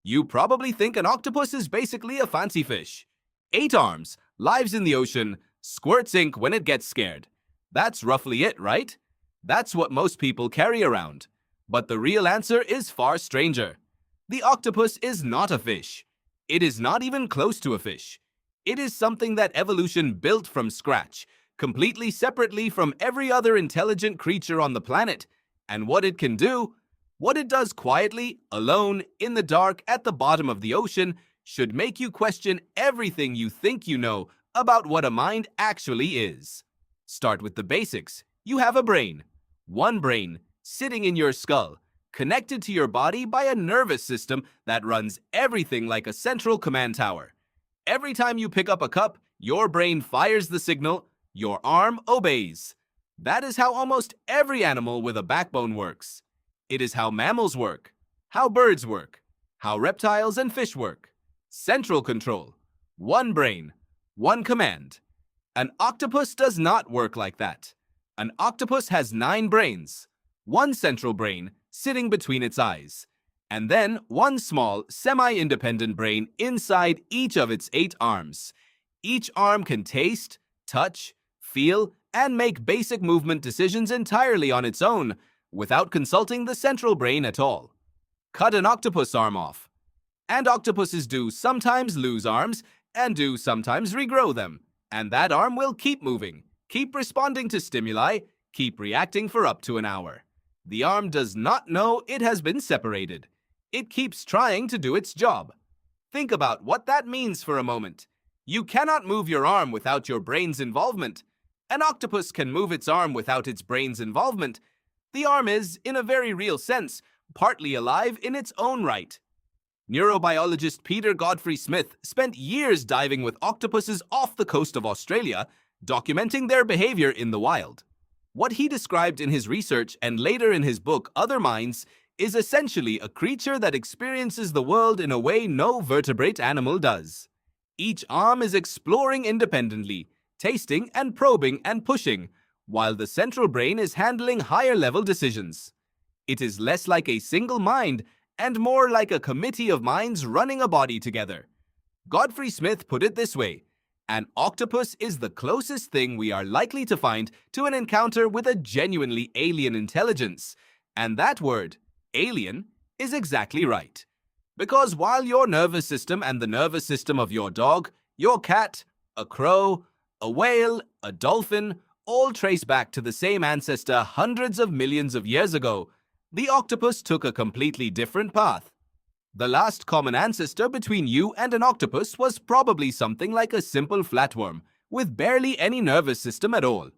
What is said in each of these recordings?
You probably think an octopus is basically a fancy fish. 8 arms, lives in the ocean, squirts ink when it gets scared. That's roughly it, right? That's what most people carry around. But the real answer is far stranger. The octopus is not a fish. It is not even close to a fish. It is something that evolution built from scratch, completely separately from every other intelligent creature on the planet. And what it can do, what it does quietly, alone, in the dark, at the bottom of the ocean, should make you question everything you think you know about what a mind actually is. Start with the basics. You have a brain. One brain, sitting in your skull, connected to your body by a nervous system that runs everything like a central command tower. Every time you pick up a cup, your brain fires the signal, your arm obeys. That is how almost every animal with a backbone works. It is how mammals work, how birds work, how reptiles and fish work. Central control. One brain, one command. An octopus does not work like that. An octopus has 9 brains, one central brain sitting between its eyes, and then one small, semi-independent brain inside each of its 8 arms. Each arm can taste, touch, feel, and make basic movement decisions entirely on its own, without consulting the central brain at all. Cut an octopus arm off. And octopuses do sometimes lose arms, and do sometimes regrow them. And that arm will keep moving, keep responding to stimuli, keep reacting for up to an hour. The arm does not know it has been separated. It keeps trying to do its job. Think about what that means for a moment. You cannot move your arm without your brain's involvement. An octopus can move its arm without its brain's involvement. The arm is, in a very real sense, partly alive in its own right. Neurobiologist Peter Godfrey Smith spent years diving with octopuses off the coast of Australia, documenting their behavior in the wild. What he described in his research and later in his book Other Minds is essentially a creature that experiences the world in a way no vertebrate animal does. Each arm is exploring independently, tasting and probing and pushing, while the central brain is handling higher-level decisions. It is less like a single mind and more like a committee of minds running a body together. Godfrey Smith put it this way: an octopus is the closest thing we are likely to find to an encounter with a genuinely alien intelligence. And that word, alien, is exactly right. Because while your nervous system and the nervous system of your dog, your cat, a crow, a whale, a dolphin, all trace back to the same ancestor hundreds of millions of years ago, the octopus took a completely different path. The last common ancestor between you and an octopus was probably something like a simple flatworm, with barely any nervous system at all.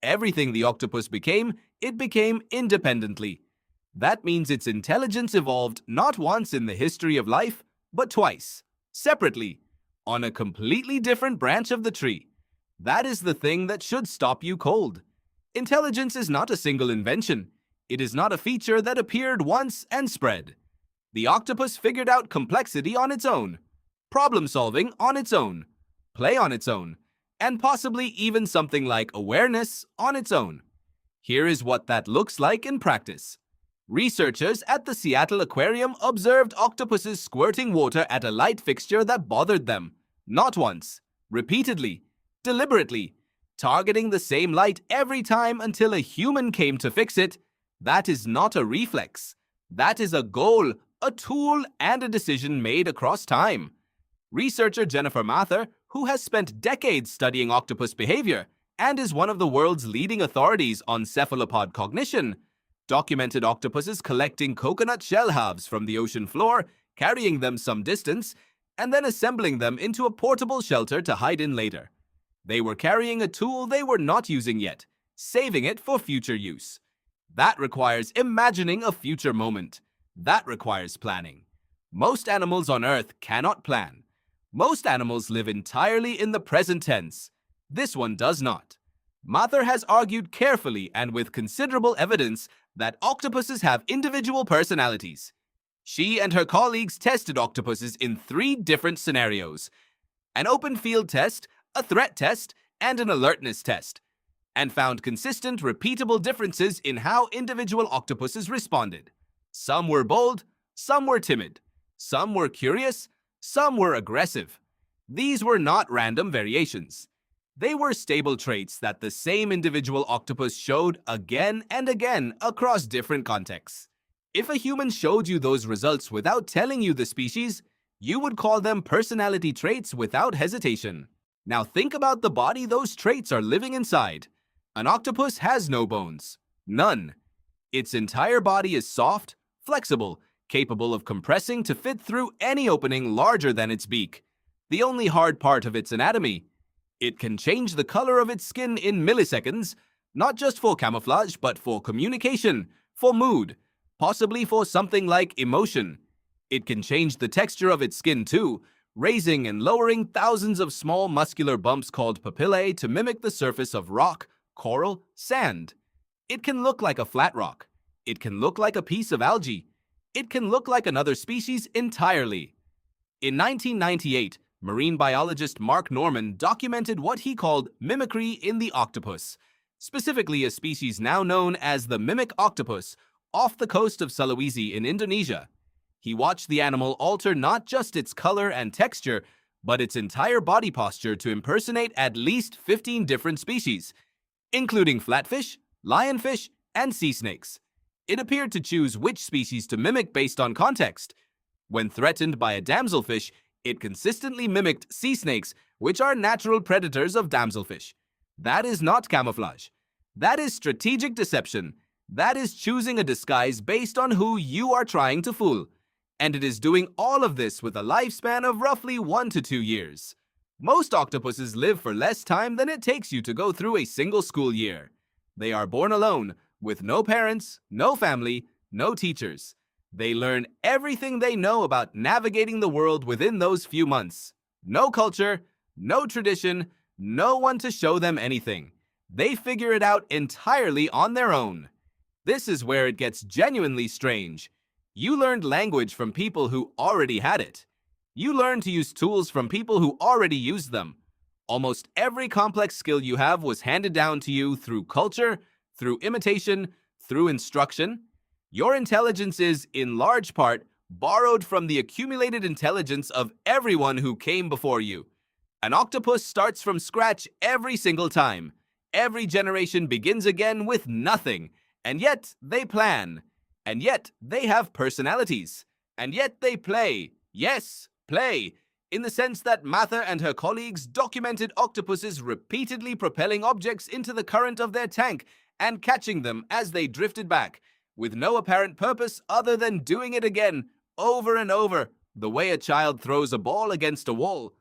Everything the octopus became, it became independently. That means its intelligence evolved not once in the history of life, but twice, separately, on a completely different branch of the tree. That is the thing that should stop you cold. Intelligence is not a single invention. It is not a feature that appeared once and spread. The octopus figured out complexity on its own, problem-solving on its own, play on its own, and possibly even something like awareness on its own. Here is what that looks like in practice. Researchers at the Seattle Aquarium observed octopuses squirting water at a light fixture that bothered them, not once, repeatedly, deliberately, targeting the same light every time until a human came to fix it. That is not a reflex. That is a goal, a tool, and a decision made across time. Researcher Jennifer Mather, who has spent decades studying octopus behavior and is one of the world's leading authorities on cephalopod cognition, documented octopuses collecting coconut shell halves from the ocean floor, carrying them some distance, and then assembling them into a portable shelter to hide in later. They were carrying a tool they were not using yet, saving it for future use. That requires imagining a future moment. That requires planning. Most animals on Earth cannot plan. Most animals live entirely in the present tense. This one does not. Mather has argued carefully and with considerable evidence that octopuses have individual personalities. She and her colleagues tested octopuses in 3 different scenarios: an open field test, a threat test, and an alertness test, and found consistent, repeatable differences in how individual octopuses responded. Some were bold, some were timid. Some were curious, some were aggressive. These were not random variations. They were stable traits that the same individual octopus showed again and again across different contexts. If a human showed you those results without telling you the species, you would call them personality traits without hesitation. Now think about the body those traits are living inside. An octopus has no bones. None. Its entire body is soft, flexible, capable of compressing to fit through any opening larger than its beak. The only hard part of its anatomy. It can change the color of its skin in milliseconds, not just for camouflage, but for communication, for mood, possibly for something like emotion. It can change the texture of its skin too, raising and lowering thousands of small muscular bumps called papillae to mimic the surface of rock, coral, sand. It can look like a flat rock. It can look like a piece of algae. It can look like another species entirely. In 1998, marine biologist Mark Norman documented what he called mimicry in the octopus, specifically a species now known as the mimic octopus, off the coast of Sulawesi in Indonesia. He watched the animal alter not just its color and texture, but its entire body posture to impersonate at least 15 different species, including flatfish, lionfish, and sea snakes. It appeared to choose which species to mimic based on context. When threatened by a damselfish, it consistently mimicked sea snakes, which are natural predators of damselfish. That is not camouflage. That is strategic deception. That is choosing a disguise based on who you are trying to fool. And it is doing all of this with a lifespan of roughly 1 to 2 years. Most octopuses live for less time than it takes you to go through a single school year. They are born alone, with no parents, no family, no teachers. They learn everything they know about navigating the world within those few months. No culture, no tradition, no one to show them anything. They figure it out entirely on their own. This is where it gets genuinely strange. You learned language from people who already had it. You learned to use tools from people who already used them. Almost every complex skill you have was handed down to you through culture, through imitation, through instruction. Your intelligence is, in large part, borrowed from the accumulated intelligence of everyone who came before you. An octopus starts from scratch every single time. Every generation begins again with nothing, and yet they plan. And yet they have personalities. And yet they play. Yes, play. In the sense that Mather and her colleagues documented octopuses repeatedly propelling objects into the current of their tank and catching them as they drifted back, with no apparent purpose other than doing it again, over and over, the way a child throws a ball against a wall.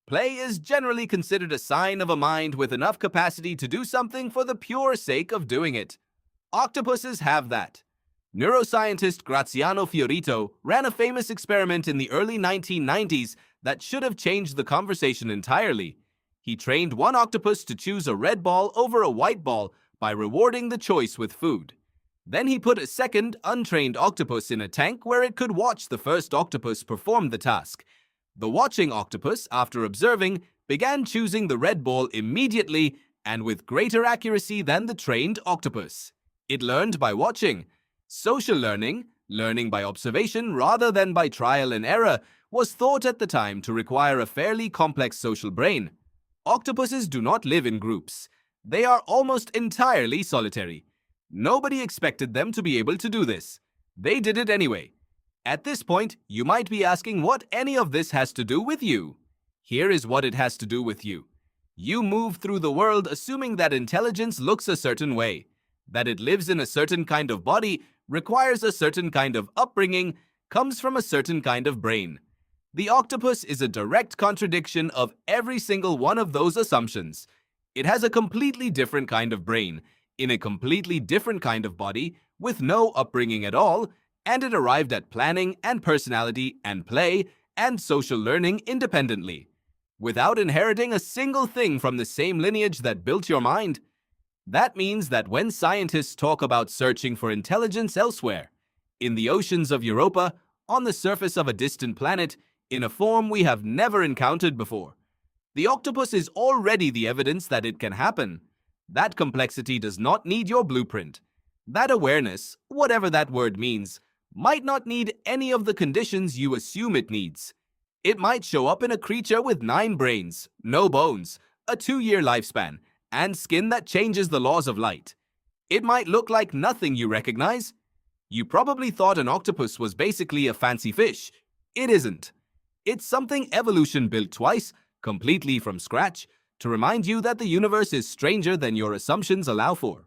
Play is generally considered a sign of a mind with enough capacity to do something for the pure sake of doing it. Octopuses have that. Neuroscientist Graziano Fiorito ran a famous experiment in the early 1990s that should have changed the conversation entirely. He trained one octopus to choose a red ball over a white ball by rewarding the choice with food. Then he put a second, untrained octopus in a tank where it could watch the first octopus perform the task. The watching octopus, after observing, began choosing the red ball immediately and with greater accuracy than the trained octopus. It learned by watching. Social learning, learning by observation rather than by trial and error, was thought at the time to require a fairly complex social brain. Octopuses do not live in groups. They are almost entirely solitary. Nobody expected them to be able to do this. They did it anyway. At this point, you might be asking what any of this has to do with you. Here is what it has to do with you. You move through the world assuming that intelligence looks a certain way, that it lives in a certain kind of body, requires a certain kind of upbringing, comes from a certain kind of brain. The octopus is a direct contradiction of every single one of those assumptions. It has a completely different kind of brain, in a completely different kind of body, with no upbringing at all, and it arrived at planning and personality and play and social learning independently, without inheriting a single thing from the same lineage that built your mind. That means that when scientists talk about searching for intelligence elsewhere, in the oceans of Europa, on the surface of a distant planet, in a form we have never encountered before, the octopus is already the evidence that it can happen. That complexity does not need your blueprint. That awareness, whatever that word means, might not need any of the conditions you assume it needs. It might show up in a creature with 9 brains, no bones, a 2-year lifespan, and skin that changes the laws of light. It might look like nothing you recognize. You probably thought an octopus was basically a fancy fish. It isn't. It's something evolution built twice, completely from scratch, to remind you that the universe is stranger than your assumptions allow for.